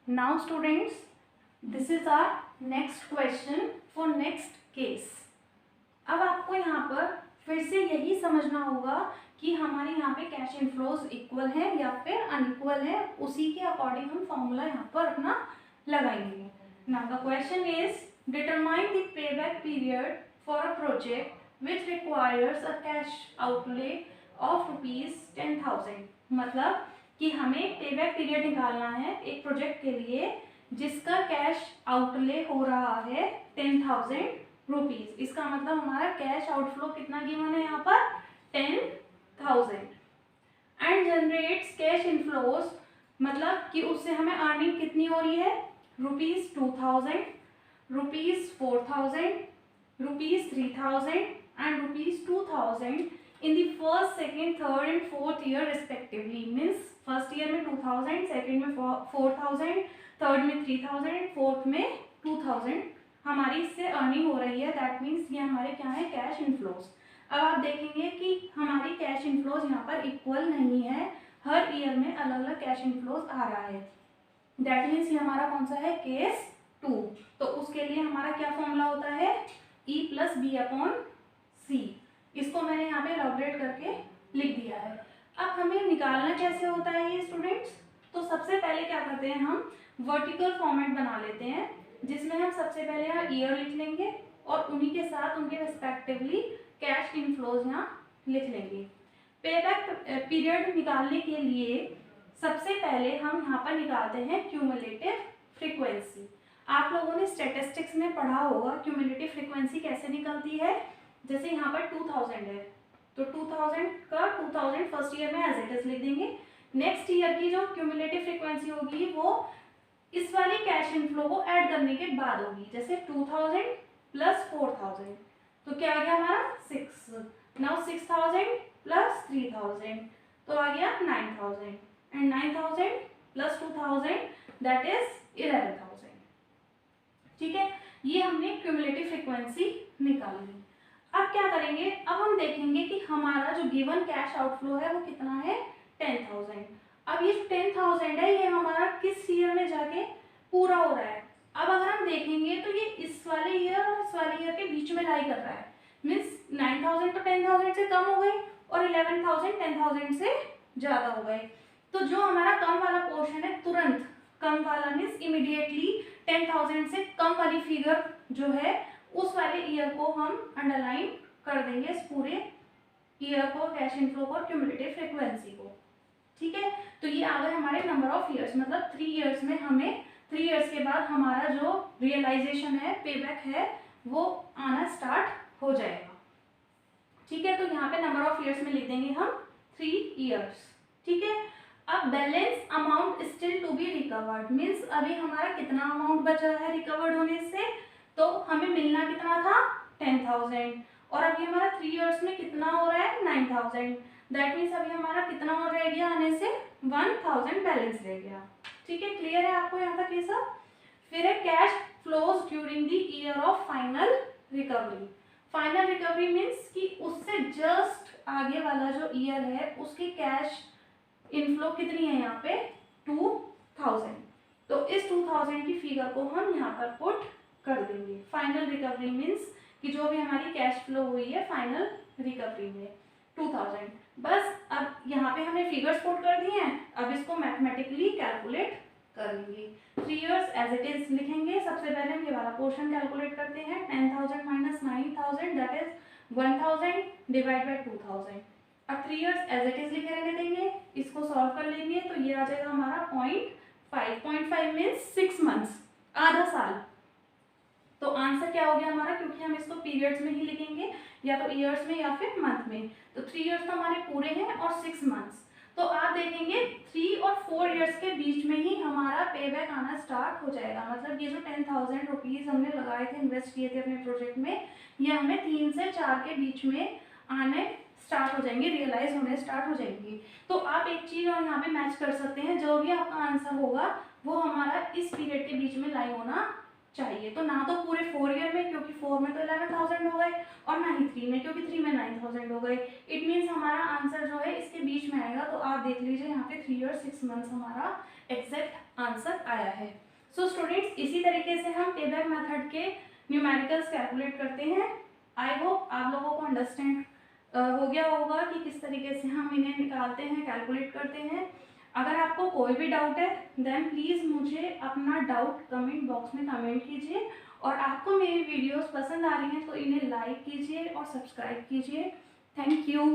Now students, this is our next question for next case. अब आपको यहाँ पर फिर से यही समझना होगा कि हमारे यहाँ पे कैश इनफ्लोज इक्वल है या फिर अनइक्वल है, उसी के अकॉर्डिंग हम फॉर्मूला यहाँ पर अपना लगाएंगे. Now the question is determine the payback period for a project which requires a cash outlay of ₹10,000. मतलब कि हमें पेबैक पीरियड निकालना है एक प्रोजेक्ट के लिए जिसका कैश आउटले हो रहा है 10,000 रुपीज. इसका मतलब हमारा कैश आउटफ्लो कितना गिवन है यहाँ पर 10,000 एंड जनरेट्स कैश इनफ्लोज, मतलब कि उससे हमें अर्निंग कितनी हो रही है ₹2,000, ₹4,000, ₹3,000 and ₹2,000 in the first, second, third and fourth year respectively. Means first year में 2,000, सेकेंड में 4,000, थर्ड में 3,000 एंड फोर्थ में 2,000 हमारी इससे अर्निंग हो रही है. दैट मीन्स ये हमारे क्या है कैश इनफ्लोज. अब आप देखेंगे कि हमारी कैश इनफ्लोज यहाँ पर इक्वल नहीं है, हर ईयर में अलग अलग कैश इनफ्लोज आ रहा है. दैट मीन्स ये हमारा कौन सा है केस 2. तो उसके लिए हमारा क्या फॉर्मूला होता है E+B/C. इसको मैंने यहाँ पे इलैबोरेट करके लिख दिया है. अब हमें निकालना कैसे होता है ये स्टूडेंट्स, तो सबसे पहले क्या करते हैं हम वर्टिकल फॉर्मेट बना लेते हैं जिसमें हम सबसे पहले यहाँ ईयर लिख लेंगे और उन्हीं के साथ उनके रेस्पेक्टिवली कैश इनफ्लोज यहाँ लिख लेंगे. पेबैक पीरियड निकालने के लिए सबसे पहले हम यहाँ पर निकालते हैं क्यूमुलेटिव फ्रीक्वेंसी. आप लोगों ने स्टैटिस्टिक्स में पढ़ा होगा क्यूमुलेटिव फ्रीक्वेंसी कैसे निकलती है. जैसे यहाँ पर 2,000 है तो 2,000 का 2,000 फर्स्ट ईयर में एज इट इज लिख देंगे. नेक्स्ट ईयर की जो क्यूमुलेटिव फ्रीक्वेंसी होगी वो इस वाले कैश इनफ्लो को ऐड करने के बाद होगी. जैसे 2,000 प्लस 4,000 तो क्या आ गया हमारा 6. नाउ 6,000 प्लस 3,000 तो आ गया 9,000 एंड 9,000 प्लस 2,000 दैट इज 11,000. ठीक है, ये हमने क्यूमुलेटिव फ्रीक्वेंसी निकाल ली. अब क्या करेंगे, अब हम देखेंगे कि हमारा जो गिवन कैश आउटफ्लो है वो कितना है 10,000. अब ये 10,000 है ये हमारा किस ईयर में जाके पूरा हो रहा है. अब अगर हम देखेंगे तो ये इस वाले ईयर और इस वाले ईयर के बीच में लाई कर रहा है. मीन्स 9,000 तो 10,000 से कम हो गई और 11,000 10,000 से ज़्यादा हो गए. तो जो हमारा कम वाला पोर्शन है तुरंत कम वाला मीन्स इमीडिएटली 10,000 से कम वाली फिगर जो है उस वाले ईयर को हम अंडरलाइन कर देंगे इस पूरे ईयर को, कैश इनफ्लो को और क्यूमुलेटिव फ्रीक्वेंसी को. ठीक है, तो ये आ गए हमारे नंबर ऑफ ईयर्स. मतलब 3 ईयर्स में हमें 3 ईयर्स के बाद हमारा जो रियलाइजेशन है पेबैक है वो आना स्टार्ट हो जाएगा. ठीक है, तो यहाँ पे नंबर ऑफ ईयर्स में लिख देंगे हम 3 ईयर्स. ठीक है, अब balance amount still to be recovered. Means अभी हमारा कितना अमाउंट बचा है रिकवर्ड होने से, तो हमें मिलना कितना था 10,000 और अभी हमारा 3 ईयर्स में कितना हो रहा है 9,000. दैट मीन्स अभी हमारा कितना और रह गया आने से 1,000 बैलेंस रह गया. ठीक है, क्लियर है आपको यहाँ तक ये सब. फिर है cash flows during the year of final recovery. Final recovery means कि उससे जस्ट आगे वाला जो ईयर है उसकी कैश इनफ्लो कितनी है यहाँ पे 2,000. तो इस 2,000 की फिगर को हम यहाँ पर पुट कर देंगे. फाइनल रिकवरी मीन्स कि जो भी हमारी कैश फ्लो हुई है फाइनल रिकवरी में 2,000. बस अब यहाँ पे हमने फिगर्स पुट कर दिए हैं. अब इसको मैथमेटिकली कैलकुलेट कर लेंगे. 3 ईयर्स एज इट इज लिखेंगे. सबसे पहले हम ये वाला पोर्शन कैलकुलेट करते हैं. 10,000 minus 9,000 that is 1,000 divide by 2,000. अब 3 ईयर्स एज इट इज लिखे रहने देंगे. इसको सॉल्व कर लेंगे तो ये आ जाएगा हमारा 0.5 मीन्स 6 मंथ्स, आधा साल. तो आंसर क्या हो गया हमारा, क्योंकि हम इसको पीरियड्स में ही लिखेंगे या तो ईयर्स में या फिर मंथ में. तो 3 ईयर्स तो हमारे पूरे हैं और 6 मंथ्स. तो आप देखेंगे 3 और 4 ईयर्स के बीच में ही हमारा पेबैक आना स्टार्ट हो जाएगा. मतलब ये जो 10,000 रुपीज़ हमने लगाए थे, इन्वेस्ट किए थे अपने प्रोजेक्ट में, ये हमें 3 से 4 के बीच में आने स्टार्ट हो जाएंगे, रियलाइज होने स्टार्ट हो जाएंगी. तो आप एक चीज़ और यहाँ पे मैच कर सकते हैं, जो भी आपका आंसर होगा वो हमारा इस पीरियड के बीच में लाई होना चाहिए. तो ना तो पूरे 4 ईयर में क्योंकि 4 में तो 11,000 हो गए और ना ही 3 में क्योंकि 3 में 9,000 हो गए. इट मीन्स हमारा आंसर जो है इसके बीच में आएगा. तो आप देख लीजिए यहाँ पे 3 ईयर 6 मंथ्स हमारा एग्जैक्ट आंसर आया है। सो स्टूडेंट्स, इसी तरीके से हम पेबैक मेथड के न्यूमेरिकल्स कैलकुलेट करते हैं। आई होप आप लोगों को अंडरस्टैंड हो गया होगा कि किस तरीके से हम इन्हें निकालते हैं, कैलकुलेट करते हैं। अगर आपको कोई भी डाउट है देन प्लीज़ मुझे अपना डाउट कमेंट बॉक्स में कमेंट कीजिए, और आपको मेरी वीडियोस पसंद आ रही हैं तो इन्हें लाइक कीजिए और सब्सक्राइब कीजिए। Thank you.